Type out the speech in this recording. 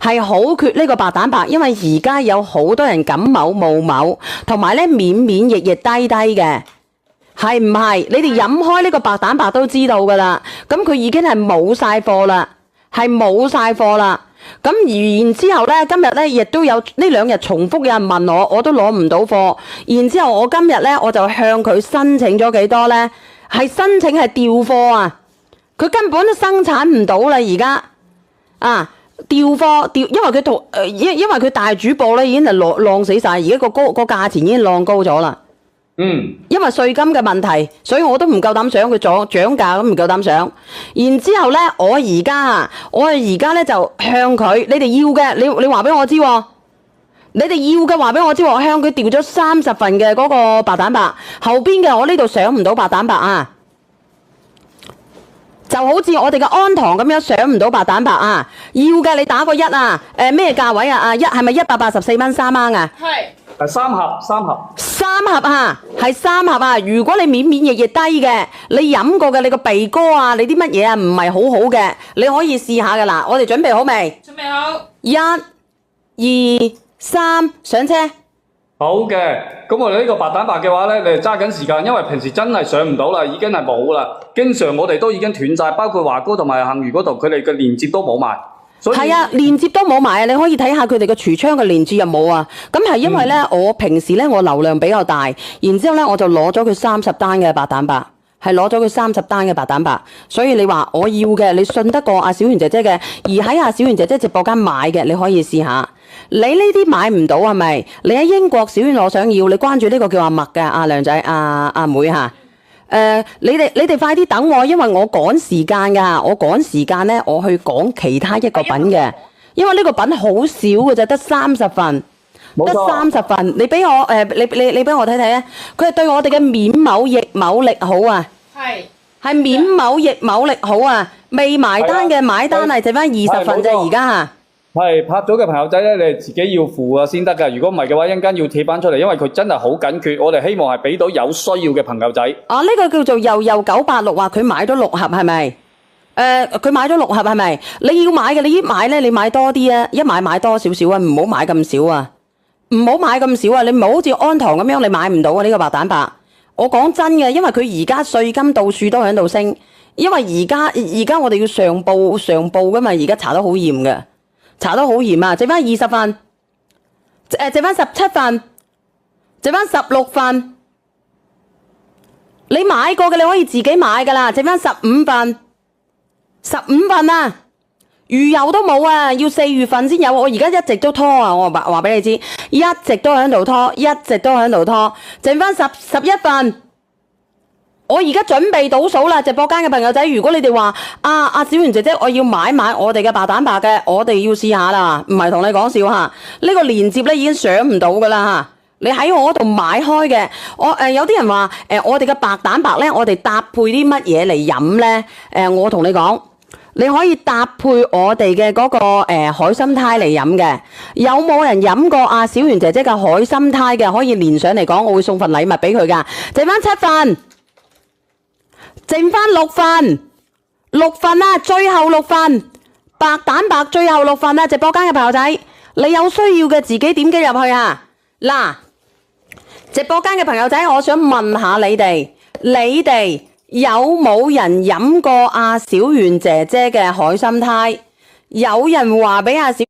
係好缺呢個白蛋白，因為而家有好多人感冒冒某，同埋咧免疫力低嘅，係唔係？你哋飲開呢個白蛋白都知道噶啦，咁佢已經係冇晒貨啦，咁然之後咧，今日咧亦都有呢2日重複有人問我都攞唔到貨。然之後我今日咧我就向佢申請咗幾多咧？係申請係調貨啊！佢根本都生產唔到啦，而家啊調貨，因為佢大主播咧已經係浪死晒，而家個價錢已經浪高咗啦。因為稅金嘅問題，所以我都唔夠膽想佢漲價，咁唔夠膽想。然之後咧，我而家咧就向佢，你哋要嘅，你話俾我知喎。你哋要嘅話俾我知，我向佢調咗30份嘅嗰個白蛋白，後邊嘅我呢度上唔到白蛋白啊，就好似我哋嘅安堂咁樣上唔到白蛋白啊。要嘅你打個1啊，咩價位啊？係咪184蚊3盎啊？係3盒3盒啊，係3盒啊！如果你免疫力低嘅，你飲過嘅，你個鼻哥啊，你啲乜嘢啊，唔係好好嘅，你可以試下噶啦。我哋準備好未？準備好。1、2、3，上車。好嘅，咁我哋呢個白蛋白嘅話咧，你哋揸緊時間，因為平時真係上唔到啦，已經係冇啦。經常我哋都已經斷晒，包括華高同埋杏魚嗰度，佢哋嘅連接都冇埋。係啊，連接都冇埋啊！你可以睇下佢哋嘅櫥窗嘅連接有冇啊？咁係因為咧，我平時咧我流量比較大，然之後咧我就攞咗佢30單嘅白蛋白，係攞咗佢30單嘅白蛋白。所以你話我要嘅，你信得過阿小圓姐姐嘅，而喺阿小圓姐姐直播間買嘅，你可以試下。你呢啲買唔到係咪？你喺英國小圓我想要，你關注呢個叫阿麥嘅阿亮仔阿妹嚇。你哋快啲等我，因為我趕時間㗎，我趕時間咧，我去講其他一個品嘅，因為呢個品好少嘅啫，得30份，得30份。你俾我你俾我睇睇啊！佢係對我哋嘅免某逆某力好啊，係免某逆某力好啊！未埋單嘅買單係剩翻20份啫，而家嚇。係拍咗嘅朋友仔咧，你哋自己要付啊先得㗎。如果唔係嘅話，一陣間要貼翻出嚟，因為佢真係好緊缺。我哋希望係俾到有需要嘅朋友仔。啊，呢個叫做悠986話佢買咗6盒係咪？佢買咗6盒係咪？你要買嘅，你一買咧，你買多啲啊！一買多少少啊，唔好買咁少啊！唔好買咁少啊！你唔好好似安堂咁樣，你買唔到啊！呢個白蛋白，我講真嘅，因為佢而家稅金到處都喺度升，因為而家我哋要上報噶嘛，而家查得好嚴嘅。查得好嚴啊！剩翻20份，剩翻17份，剩翻16份。你買過嘅你可以自己買噶啦，剩翻15份，15份啊！魚油都冇啊，要4月份先有。我而家一直都拖啊，我話俾你知，一直都喺度拖，剩翻11份。我而家準備倒數啦，直播間嘅朋友仔，如果你哋話阿小圓姐姐，我要買我哋嘅白蛋白嘅，我哋要試下啦，唔係同你講笑嚇。呢個連接咧已經上唔到噶啦嚇，你喺我嗰度買開嘅，有啲人話我哋嘅白蛋白咧，我哋搭配啲乜嘢嚟飲咧？我同你講，你可以搭配我哋嘅嗰個海參胎嚟飲嘅。有冇人飲過阿小圓姐姐嘅海參胎嘅？可以連上嚟講，我會送份禮物俾佢噶。剩翻7份。剩翻6份啦，最後6份白蛋白，最後6份啦！直播間嘅朋友仔，你有需要嘅自己點擊入去啊！嗱，直播間嘅朋友仔，我想問下你哋有冇人飲過阿小圓姐姐嘅海參胎？有人話俾阿小